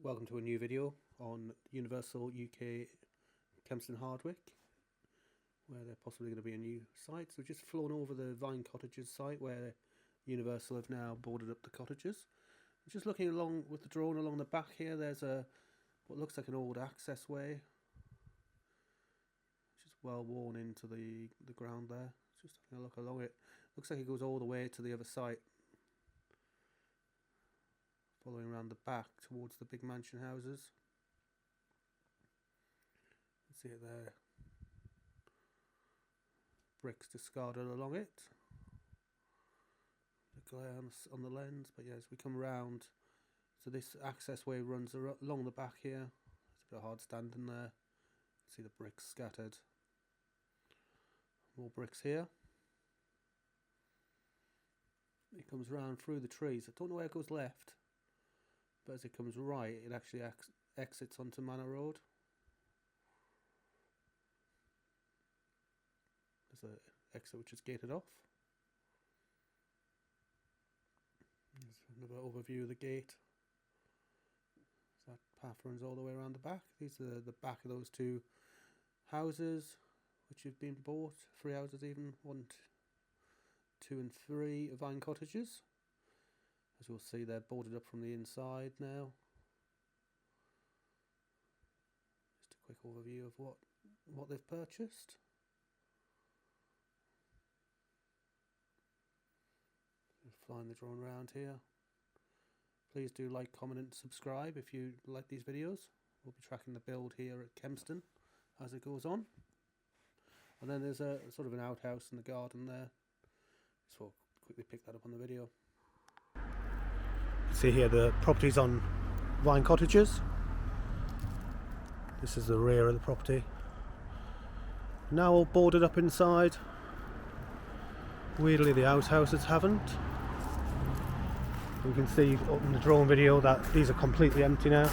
Welcome to a new video on Universal UK Kempston Hardwick, where they're possibly going to be a new site. So we've just flown over the Cottages site where Universal have now boarded up the cottages. I'm just looking along with the drone along the back here. There's what looks like an old access way, which is well worn into the ground there. Just having a look along it. Looks like it goes all the way to the other site, following around the back towards the big mansion houses. You can see it there. Bricks discarded along it. The glare on the lens, but yeah, as we come around, so this access way runs along the back here. It's a bit hard standing there. See the bricks scattered. More bricks here. It comes round through the trees. I don't know where it goes left, but as it comes right, it actually exits onto Manor Road. There's an exit which is gated off. There's another overview of the gate. So that path runs all the way around the back. These are the back of those two houses which have been bought. 3 houses even. 1, 2 and 3 Vine Cottages. As you'll see, they're boarded up from the inside now. Just a quick overview of what they've purchased. Flying the drone around here. Please do like, comment and subscribe if you like these videos. We'll be tracking the build here at Kempston as it goes on. And then there's a sort of an outhouse in the garden there. So I'll quickly pick that up on the video. See here the property's on Vine Cottages. This is the rear of the property. Now all boarded up inside. Weirdly the outhouses haven't. You can see in the drone video that these are completely empty now.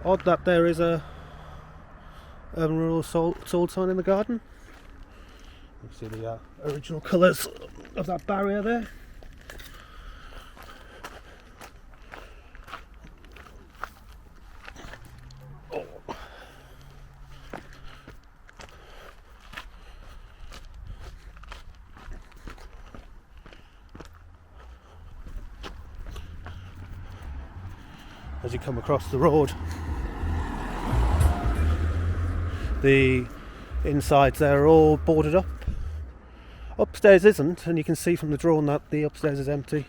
Odd that there is a urban rural sold sign in the garden. You see the original colours of that barrier there. Oh. As you come across the road, the insides there are all boarded up. Upstairs isn't, and you can see from the drone that the upstairs is empty.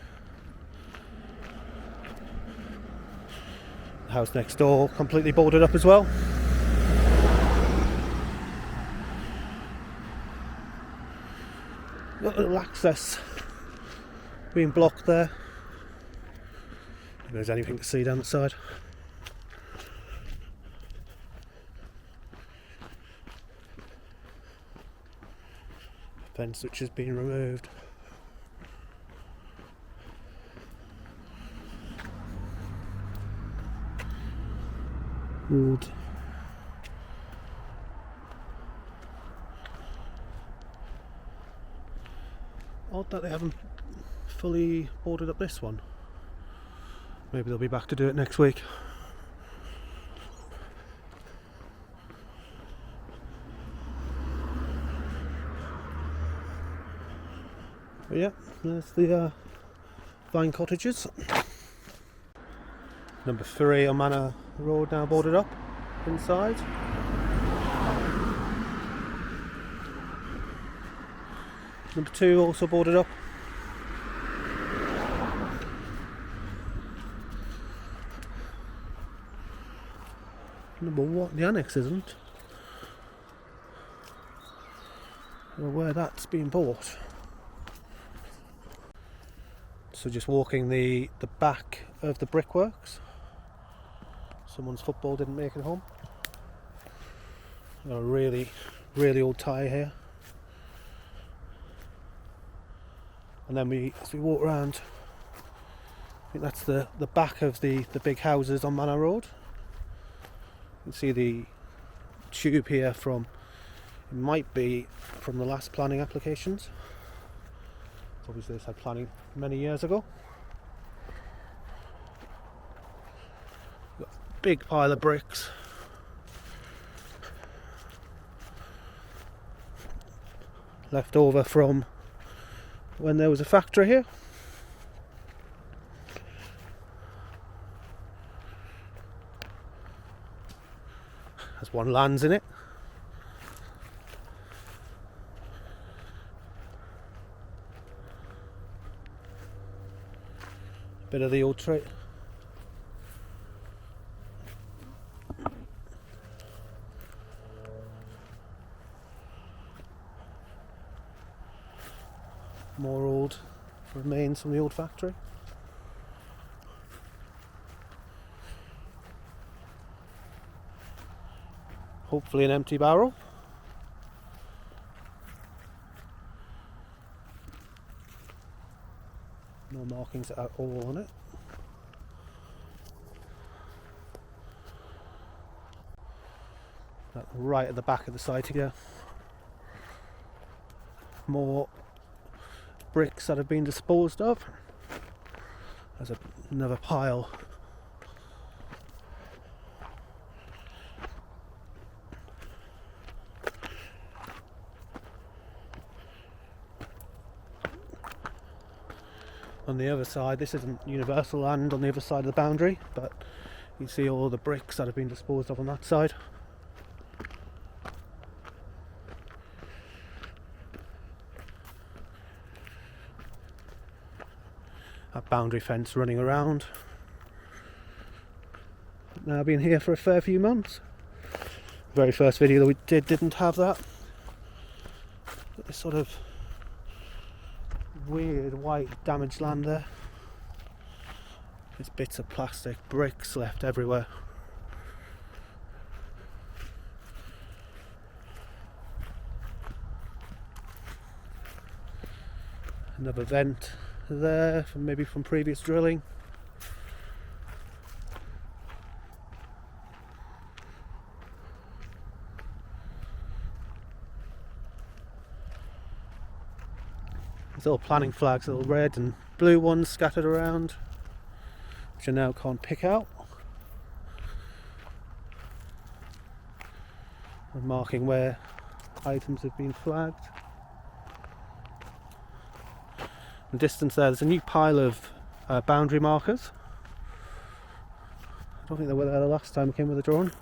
The house next door completely boarded up as well. Got a little access being blocked there. If there's anything to see down the side. Fence which has been removed. Wood. Odd that they haven't fully boarded up this one. Maybe they'll be back to do it next week. But yeah, there's the Vine Cottages. Number 3 on Manor Road now boarded up inside. Number 2 also boarded up. Number 1, the annex isn't. I don't know where that's been bought. So just walking the back of the brickworks. Someone's football didn't make it home. Got a really old tyre here. And then as we walk around, I think that's the back of the big houses on Manor Road. You can see the tube here it might be from the last planning applications. Obviously this had planning many years ago. big pile of bricks. Left over from when there was a factory here. There's one lands in it. Bit of the old tree. More old remains from the old factory. Hopefully an empty barrel. No markings at all on it. Right at the back of the site here. More bricks that have been disposed of. There's another pile. On the other side, this isn't universal land on the other side of the boundary, but you see all the bricks that have been disposed of on that side. That boundary fence running around. Now been here for a fair few months. Very first video that we didn't have that. Got this sort of weird white damaged land there. There's bits of plastic, bricks left everywhere. Another vent there, maybe from previous drilling. There's little planning flags, little red and blue ones scattered around, which I now can't pick out. And marking where items have been flagged. In the distance there's a new pile of boundary markers. I don't think they were there the last time I came with a drone.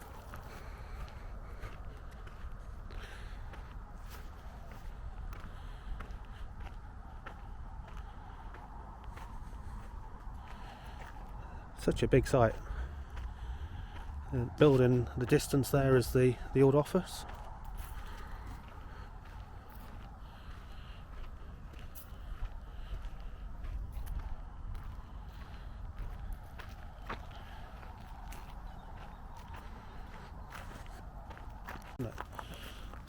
Such a big site. The building, the distance there is the old office.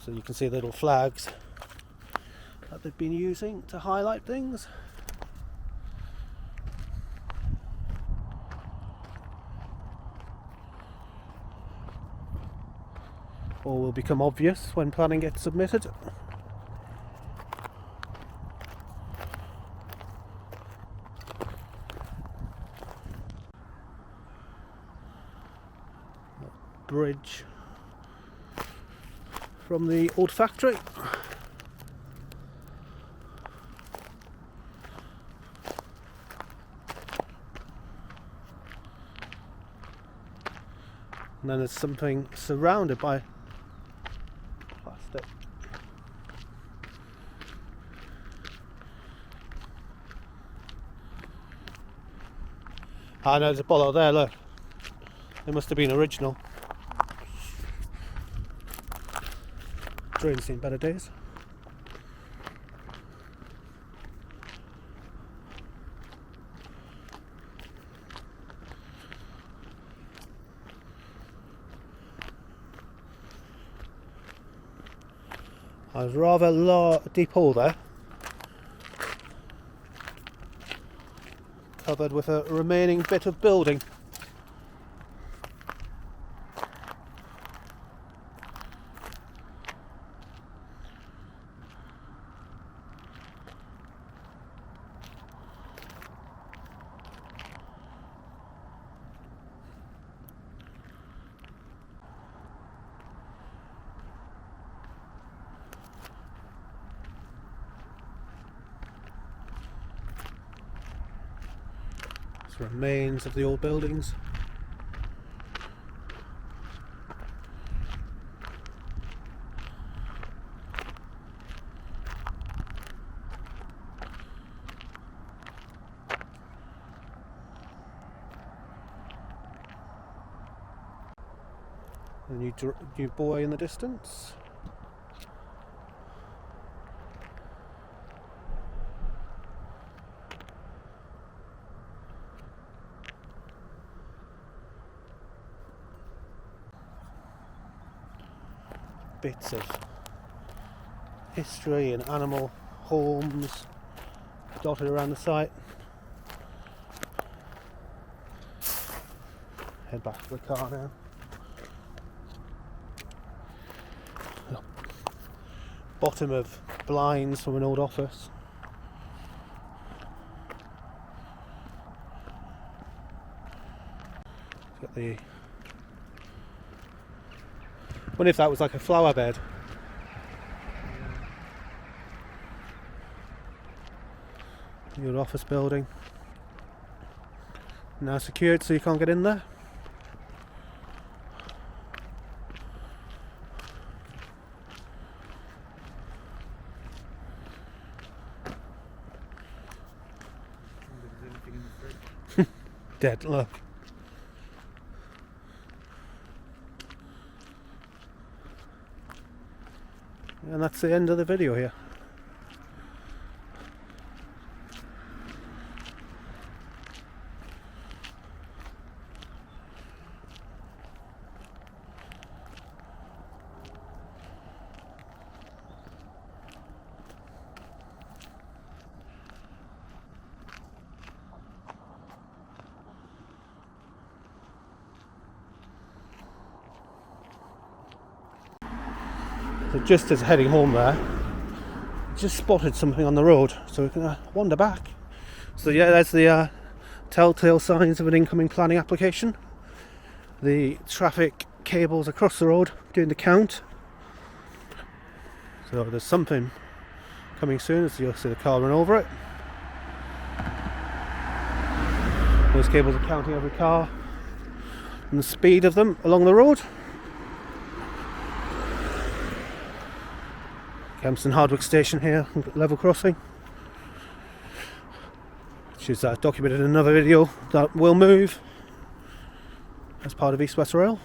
So you can see the little flags that they've been using to highlight things. Or will become obvious when planning gets submitted. Bridge from the old factory. And then there's something surrounded by plastic. Ah, no, there's a bottle there, look. It must have been original. Train's seen better days. There's rather deep hole there, covered with a remaining bit of building. It's remains of the old buildings. A new boy in the distance. Bits of history and animal homes dotted around the site. Head back to the car now. Bottom of blinds from an old office. Got the. Wonder if that was like a flower bed. The old office building. Now secured, so you can't get in there. Dead, look. And that's the end of the video here. So just as heading home there, just spotted something on the road, so we're going to wander back. So yeah, there's the telltale signs of an incoming planning application. The traffic cables across the road doing the count. So there's something coming soon, as you'll see the car run over it. Those cables are counting every car and the speed of them along the road. Kempston Hardwick station here, level crossing, which is documented in another video that will move as part of East West Rail.